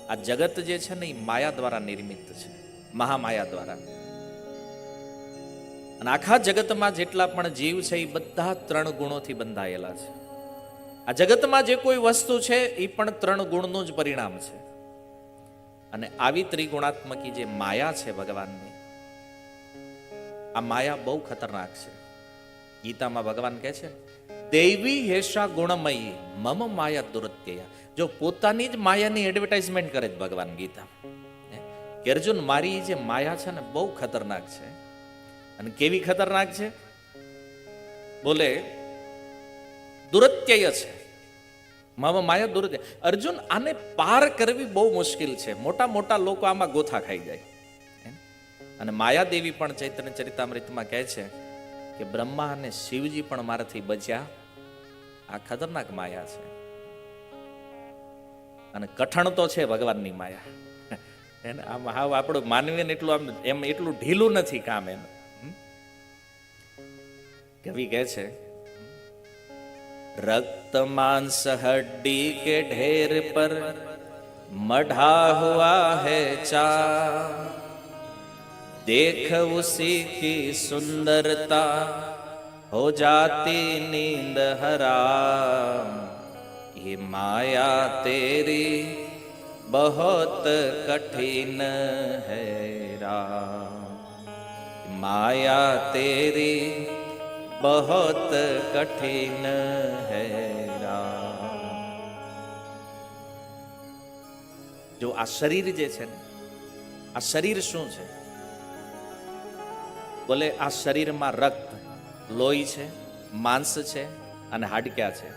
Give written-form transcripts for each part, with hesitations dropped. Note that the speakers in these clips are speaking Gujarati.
આ જગત જે છે ને એ માયા દ્વારા નિર્મિત છે, મહામાયા દ્વારા. અને આખા જગતમાં જેટલા પણ જીવ છે એ બધા 3 ગુણોથી બંધાયેલા છે. આ જગતમાં જે કોઈ વસ્તુ છે એ પણ 3 ગુણનું જ પરિણામ છે. અને આવી ત્રિગુણાત્મકી જે માયા છે ભગવાનની, આ માયા બહુ ખતરનાક છે. ગીતામાં ભગવાન કહે છે, દૈવી હેશા ગુણમયી મમ માયા દુરત્યયા. જો પોતાની જ માયાની એડવર્ટાઇઝમેન્ટ કરે છે ભગવાન ગીતા કે અર્જુન, મારી જે માયા છે ને બહુ ખતરનાક છે. અને કેવી ખતરનાક છે? બોલે દુરત્યય છે. મમ માયા દુરત્યય. અર્જુન, આને પાર કરવી બહુ મુશ્કેલ છે. મોટા મોટા લોકો આમાં ગોથા ખાઈ જાય. અને માયાદેવી પણ ચૈતન્ય ચરિતામૃતમાં કહે છે કે બ્રહ્મા અને શિવજી પણ મારાથી બચ્યા. આ ખતરનાક માયા છે. અને કઠણ તો છે ભગવાનની માયા. એને આમ હાવ આપણું માનવીને એટલું આમ એમ એટલું ઢીલું નથી કામ એનું. કવિ કહે છે, रक्त मांस हड्डी के ढेर पर मढ़ा हुआ है चा, देख उसी की सुंदरता हो जाती नींद हराम, ये माया तेरी बहुत कठिन है राम, माया तेरी बहुत कठिन है राम. જો આ શરીર જે છે ને, આ શરીર શું છે? બોલે આ શરીરમાં રક્ત, લોહી છે, માંસ છે અને હાડક્યા છે.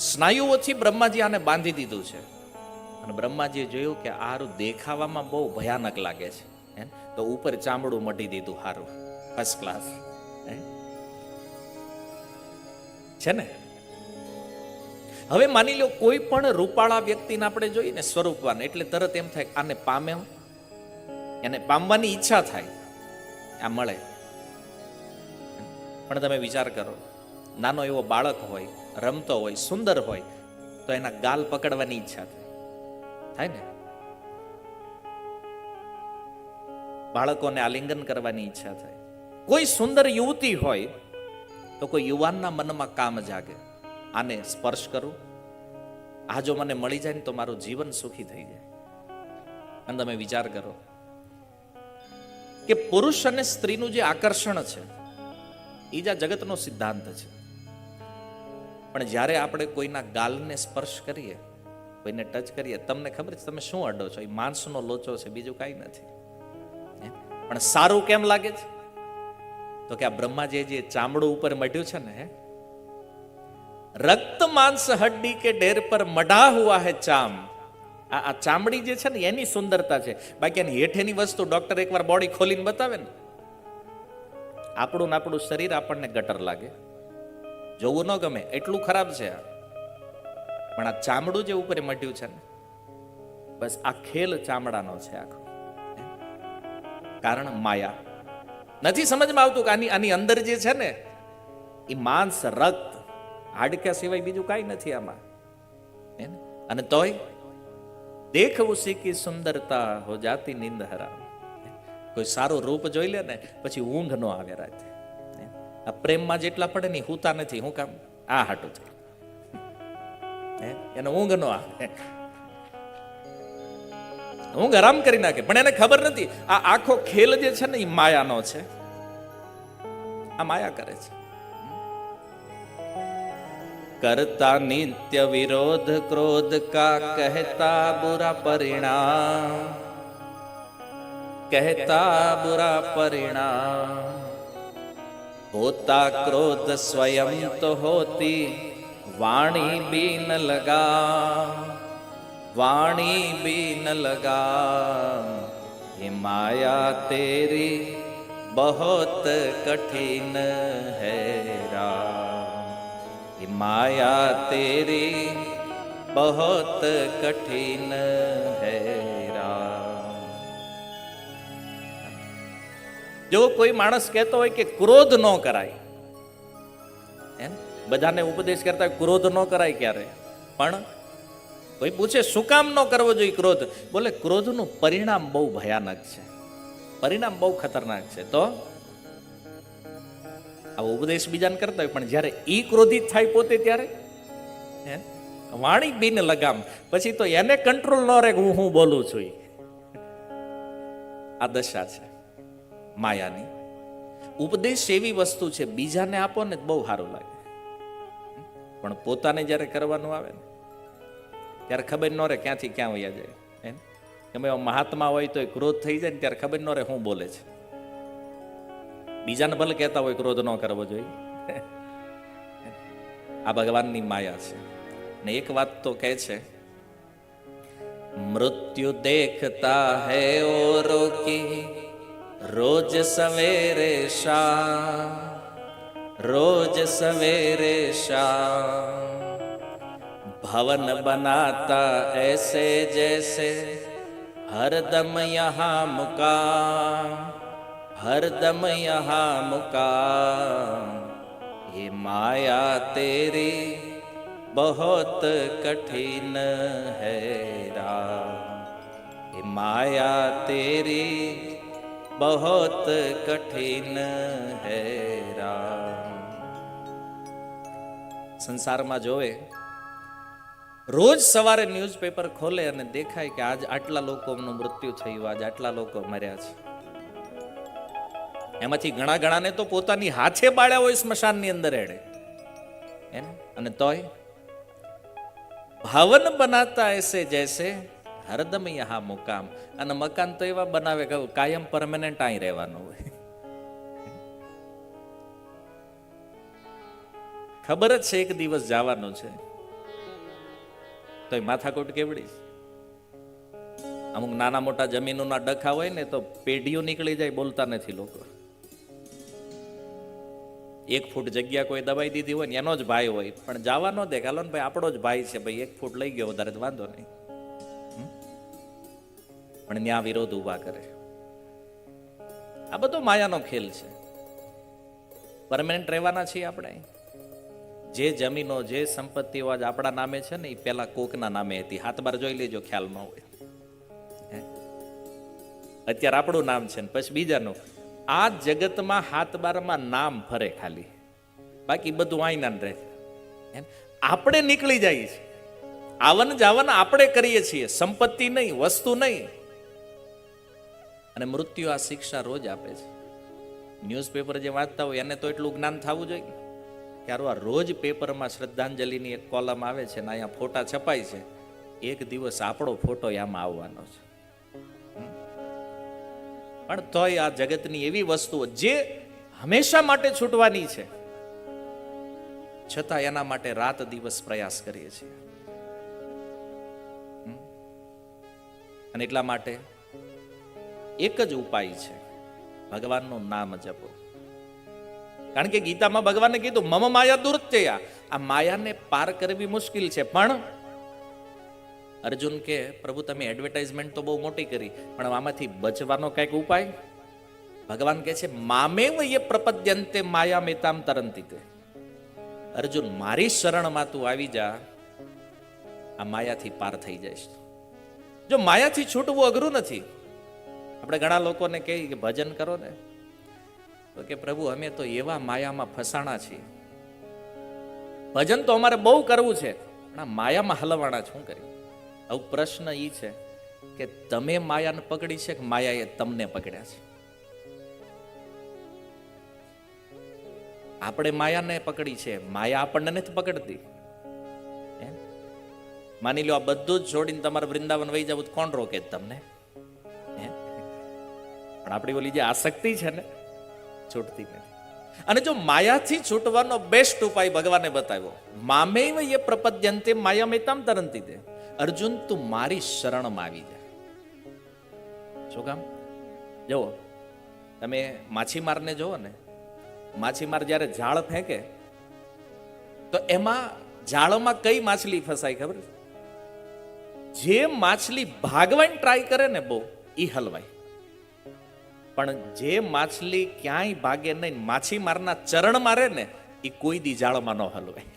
સ્નાયુઓથી બ્રહ્માજી આને બાંધી દીધું છે. અને બ્રહ્માજીએ જોયું કે આરું દેખાવામાં બહુ ભયાનક લાગે છે, તો ઉપર ચામડું મટી દીધું. હારું, ફર્સ્ટ ક્લાસ છે ને. હવે માની લો કોઈ પણ રૂપાળા વ્યક્તિને આપણે જોઈએ ને, સ્વરૂપવાન, એટલે તરત એમ થાય આને પામે, એને પામવાની ઈચ્છા થાય, આ મળે. પણ તમે વિચાર કરો, નાનો એવો બાળક હોય, રમતો હોય, સુંદર હોય, તો એના ગાલ પકડવાની ઈચ્છા થાય ને. બાળકોને આલિંગન કરવાની ઈચ્છા થાય. કોઈ સુંદર યુવતી હોય તો કોઈ યુવાનના મનમાં કામ જાગે, આને સ્પર્શ કરું, આ જો મને મળી જાય ને તો મારું જીવન સુખી થઈ જાય. અને તમે વિચાર કરો કે પુરુષ અને સ્ત્રીનું જે આકર્ષણ છે એ જ આ જગતનો સિદ્ધાંત છે. પણ જ્યારે આપણે કોઈના ગાલને સ્પર્શ કરીએ, કોઈને ટચ કરીએ, તમને ખબર છે તમે શું અડો છો? એ માંસનો લોચો છે, બીજું કાંઈ નથી. પણ સારું કેમ લાગે છે? તો કે આ બ્રહ્માજી જે ચામડું ઉપર મટ્યું છે ને, રક્ત માંસ હડ્ડી કે ઢેર પર મઢા હુઆ હે ચામ, આ ચામડી જે છે ને એની સુંદરતા છે. બાકી એની હેઠેની વસ્તુ ડોક્ટર એકવાર બોડી ખોલીને બતાવે ને, આપણું ને આપણું શરીર આપણને ગટર લાગે, જોવું ન ગમે, એટલું ખરાબ છે આ. પણ આ ચામડું જે ઉપર મટ્યું છે ને, બસ આ ખેલ ચામડાનો છે આખો. કારણ માયા. નથી સમજમાં આવતું કે આની અંદર જે છે ને એ માંસ, રક્ત, હાડક્યા સિવાય બીજું કાંઈ નથી આમાં. અને તોય દેખ ઉસી કી સુંદરતા હો જાતી નીંદ હરામ. કોઈ સારું રૂપ જોઈ લે ને પછી ઊંઘ નો આવે રાતે. આ પ્રેમમાં જેટલા પડે ને હુતા નથી. હું કામ? આ હાટું થઈ એને ઊંઘ નો આવે, ઊંઘ આરામ કરી નાખે. પણ એને ખબર નથી આ આખો ખેલ જે છે ને એ માયાનો છે. આ માયા કરે છે. કરતા નિત્ય વિરોધ ક્રોધ કા કહેતા બુરા પરિણામ, कहता बुरा परिणाम, होता क्रोध स्वयं तो होती वाणी भी न लगा, वाणी भी न लगा, ये माया तेरी बहुत कठिन है राम, ये माया तेरी बहुत कठिन है राम. જો કોઈ માણસ કહેતો હોય કે ક્રોધ ન કરાય, બધાને ઉપદેશ કરતા હોય ક્રોધ ન કરાય ક્યારે, પણ કોઈ પૂછે શું કામ ન કરવો જોઈએ ક્રોધ? બોલે ક્રોધનું પરિણામ બહુ ભયાનક છે, પરિણામ બહુ ખતરનાક છે. તો આ ઉપદેશ બીજાને કરતા હોય, પણ જ્યારે ઈ ક્રોધિત થાય પોતે ત્યારે વાણી બિન લગામ, પછી તો એને કંટ્રોલ ન રહે હું બોલું છું. આ દશા છે માયાની. ઉપદેશ એવી વસ્તુ છે બીજાને આપો ને બહુ સારું લાગે, પણ પોતાને જ્યારે કરવાનું આવે ને ત્યારે ખબર ન રહે ક્યાંથી ક્યાં વયા જાય. એમ મહાત્મા હોય તો ક્રોધ થઈ જાય ને ત્યારે ખબર ન રહે શું બોલે છે. બીજાને ભલે કહેતા હોય ક્રોધ ન કરવો જોઈએ. આ ભગવાનની માયા છે. ને એક વાત તો કહે છે, મૃત્યુ દેખતા હૈ ઓરો કી રોજ સવેરે શામ, રોજ સવેરે શામ, भवन बनाता ऐसे जैसे हरदम यहाँ मुकाम, हरदम यहाँ मुकाम, ये माया तेरी बहुत कठिन है राम, ये माया तेरी बहुत कठिन है राम. સંસારમાં જોવે, રોજ સવારે ન્યૂઝપેપર ખોલે અને દેખાય કે આજ આટલા લોકોનું મૃત્યુ થયું, આજ આટલા લોકો મર્યા છે. એમાંથી ઘણા ઘણાને તો પોતાની હાથે બાળ્યા હોય સ્મશાનની અંદર એડે. અને તોય ભવન બનાતા એસે જૈસે હરદમ યહાં મુકામ. અને મકાન તો એવા બનાવે કે કાયમ પરમેનન્ટ અહીં રહેવાનું હોય. ખબર જ છે એક દિવસ જવાનું છે, તો માથાકૂટ કેવડી. અમુક નાના મોટા જમીનોના ડખા હોય ને તો પેઢીઓ નીકળી જાય, બોલતા નથી લોકો. 1 ફૂટ જગ્યા કોઈ દબાઈ દીધી હોય ને એનો જ ભાઈ હોય, પણ જવા ન દે. હાલો ને ભાઈ આપણો જ ભાઈ છે, ભાઈ 1 ફૂટ લઈ ગયો વધારે તો વાંધો નહીં, પણ ત્યાં વિરોધ ઉભા કરે. આ બધો માયાનો ખેલ છે. પરમેનન્ટ રહેવાના છીએ આપણે. જે જમીનો, જે સંપત્તિઓ આજ આપણા નામે છે ને એ પેલા કોકના નામે હતી. હાથ બાર જોઈ લેજો, ખ્યાલ ન હોય. અત્યારે આપણું નામ છે ને પછી બીજાનું. આ જગતમાં હાથ બારમાં નામ ફરે ખાલી, બાકી બધું આઈના રહે. આપણે નીકળી જઈએ છીએ, આવન જાવન આપણે કરીએ છીએ, સંપત્તિ નહીં, વસ્તુ નહીં. અને મૃત્યુ આ શિક્ષા રોજ આપે છે. ન્યૂઝપેપર જે વાંચતા હોય એને તો એટલું જ્ઞાન થવું જોઈએ કે આ રોજ પેપરમાં શ્રદ્ધાંજલિની એક કોલમ આવે છે ને અહીંયા ફોટા છપાય છે, એક દિવસ આપણો ફોટો આમાં આવવાનો છે. પણ તોય આ જગતની એવી વસ્તુઓ જે હંમેશા માટે છૂટવાની છે, છતાં એના માટે રાત દિવસ પ્રયાસ કરીએ છીએ. અને એટલા માટે એક જ ઉપાય છે, ભગવાનનું નામ જપો. કારણ કે ગીતામાં ભગવાને કીધું મમ માયા દુર્ત્યયા, આ માયાને પાર કરવી મુશ્કેલ છે. પણ અર્જુન કે પ્રભુ તમે એડવર્ટાઇઝમેન્ટ તો બહુ મોટી કરી, પણ આમાંથી બચવાનો કઈક ઉપાય? ભગવાન કહે છે મામેવ યે પ્રપદ્યન્તે માયામેતામ તરંતિ તે. અર્જુન મારી શરણમાં તું આવી જા, આ માયાથી પાર થઈ જઈશ. જો માયાથી છૂટવું અઘરું નથી. આપણે ઘણા લોકોને કહીએ કે ભજન કરો ને, તો કે પ્રભુ અમે તો એવા માયામાં ફસાણા છીએ, ભજન તો અમારે બહુ કરવું છે, પણ આ માયામાં હલવાણા શું કરી? હવે પ્રશ્ન એ છે કે તમે માયાને પકડી છે કે માયાએ તમને પકડ્યા છે? આપણે માયાને પકડી છે, માયા આપણને નથી પકડતી. માની લો આ બધું જ છોડીને તમારે વૃંદાવન વહી જવું, કોણ રોકે તમને? પણ આપણી ઓલી જે આસક્તિ છે ને, છૂટતી નથી. અને જો માયાથી છૂટવાનો બેસ્ટ ઉપાય ભગવાને બતાવ્યો, મામેવ યે પ્રપદ્યન્તે માયામેતામ તરંતિ તે. અર્જુન તું મારી શરણમાં આવી જા. શું કામ? જુઓ, તમે માછીમારને જુઓ ને, માછીમાર જ્યારે જાળ ફેંકે તો એમાં જાળમાં કઈ માછલી ફસાય ખબર? જે માછલી ભાગવાની ટ્રાય કરે ને બહુ, ઈ હલવાય. પણ જે માછલી ક્યાંય ભાગે નહીં, માછીમારના ચરણ મારે ને, એ કોઈ દી જાળમાં ન હલવાય.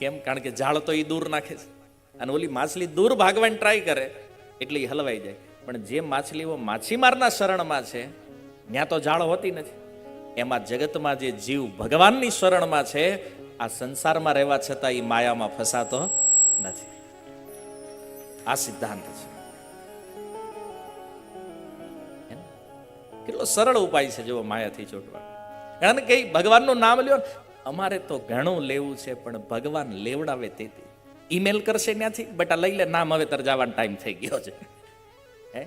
કેમ? કારણ કે ઝાડ તો એ દૂર નાખે છે, અને ઓલી માછલી દૂર ભાગવાની ટ્રાય કરે એટલે એ હલવાઈ જાય. પણ જે માછલીઓ માછીમારના શરણમાં છે ત્યાં તો ઝાડ હોતી નથી. એમાં જગતમાં જે જીવ ભગવાનની શરણમાં છે, આ સંસારમાં રહેવા છતાં એ માયામાં ફસાતો નથી. આ સિદ્ધાંત છે. કેટલો સરળ ઉપાય છે જો માયાથી છૂટવા. કારણ કે ભગવાનનું નામ લ્યો, અમારે તો ઘણું લેવું છે પણ ભગવાન લેવડાવે તેથી. ઈમેલ કરશે ત્યાંથી, બેટા લઈ લે નામ, હવે તારે જવાનો ટાઈમ થઈ ગયો છે. હે,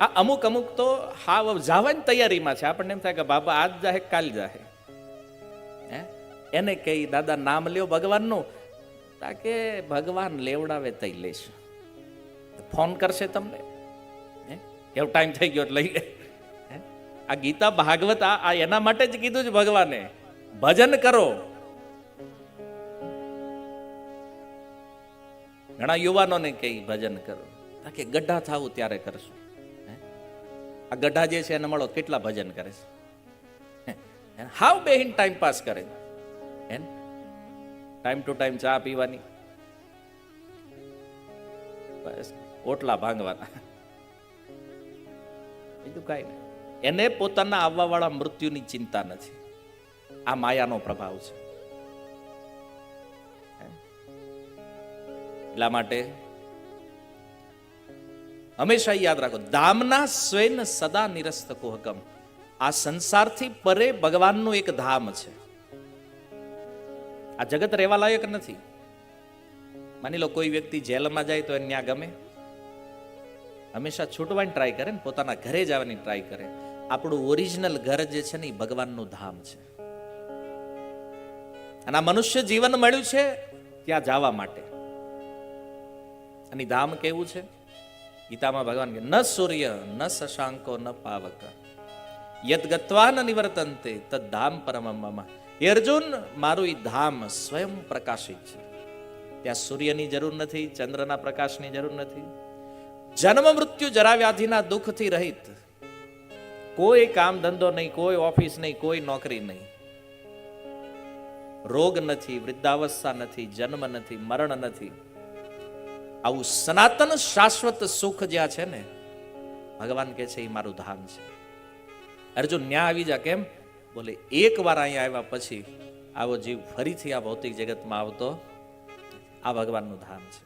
આ અમુક તો હા જવાની તૈયારીમાં છે. આપણને એમ થાય કે બાબા આજ જાહે કાલ જાહે. હે, એને કઈ દાદા નામ લ્યો ભગવાનનું, તાકે ભગવાન લેવડાવે તઈ લેશે. ફોન કરશે તમને, એવો ટાઈમ થઈ ગયો લઈ લે. આ ગીતા ભાગવત આ એના માટે જ કીધું છે ભગવાને, ભજન કરો. ઘણા યુવાનોને કહી ભજન કરો, કે ગઢા થાવું ત્યારે કરશું. આ ગઢા જે છે એને મળો કેટલા ભજન કરે છે, હાવ બેહીન ટાઈમ પાસ કરે. ટાઈમ ટુ ટાઈમ ચા પીવાની, બસ ઓટલા ભાંગવાના, બીજું કાંઈ નહીં. એને પોતાના આવવા વાળા મૃત્યુની ચિંતા નથી. આ માયાનો પ્રભાવ છે. એટલા માટે હંમેશા યાદ રાખો, ધામના સ્વેન સદા નિરસ્ત કોહકમ. આ સંસારથી પરે ભગવાનનું એક ધામ છે. આ જગત રહેવા લાયક નથી. માની લો કોઈ વ્યક્તિ જેલમાં જાય તો એને ત્યાં ગમે? હંમેશા છૂટવાની ટ્રાય કરે ને, પોતાના ઘરે જવાની ટ્રાય કરે. આપણું ઓરિજિનલ ઘર જે છે ને એ ભગવાનનું ધામ છે. અને આ મનુષ્ય જીવન મળ્યું છે ત્યાં જવા માટે. અને ધામ કેવું છે? ગીતામાં ભગવાન કે ન સૂર્ય ન શશાંકો ન પાવક યદ ગત્વા ન નિવર્તન્તે તદ ધામ પરમમ મમ. હે અર્જુન, મારું એ ધામ સ્વયં પ્રકાશિત છે. ત્યાં સૂર્યની જરૂર નથી, ચંદ્રના પ્રકાશની જરૂર નથી. જન્મ મૃત્યુ જરા વ્યાધિના દુઃખથી રહિત. કોઈ કામ ધંધો નહીં, કોઈ ઓફિસ નહીં, કોઈ નોકરી નહીં. રોગ નથી, વૃદ્ધાવસ્થા નથી, જન્મ નથી, મરણ નથી. આવું સનાતન શાશ્વત સુખ જ્યાં છે ને, ભગવાન કે છે એ મારું ધામ છે. અર્જુન ન્યા આવી જા. કેમ? બોલે એક વાર અહીંયા આવ્યા પછી આવો જીવ ફરીથી આ ભૌતિક જગતમાં આવતો. આ ભગવાનનું ધામ છે.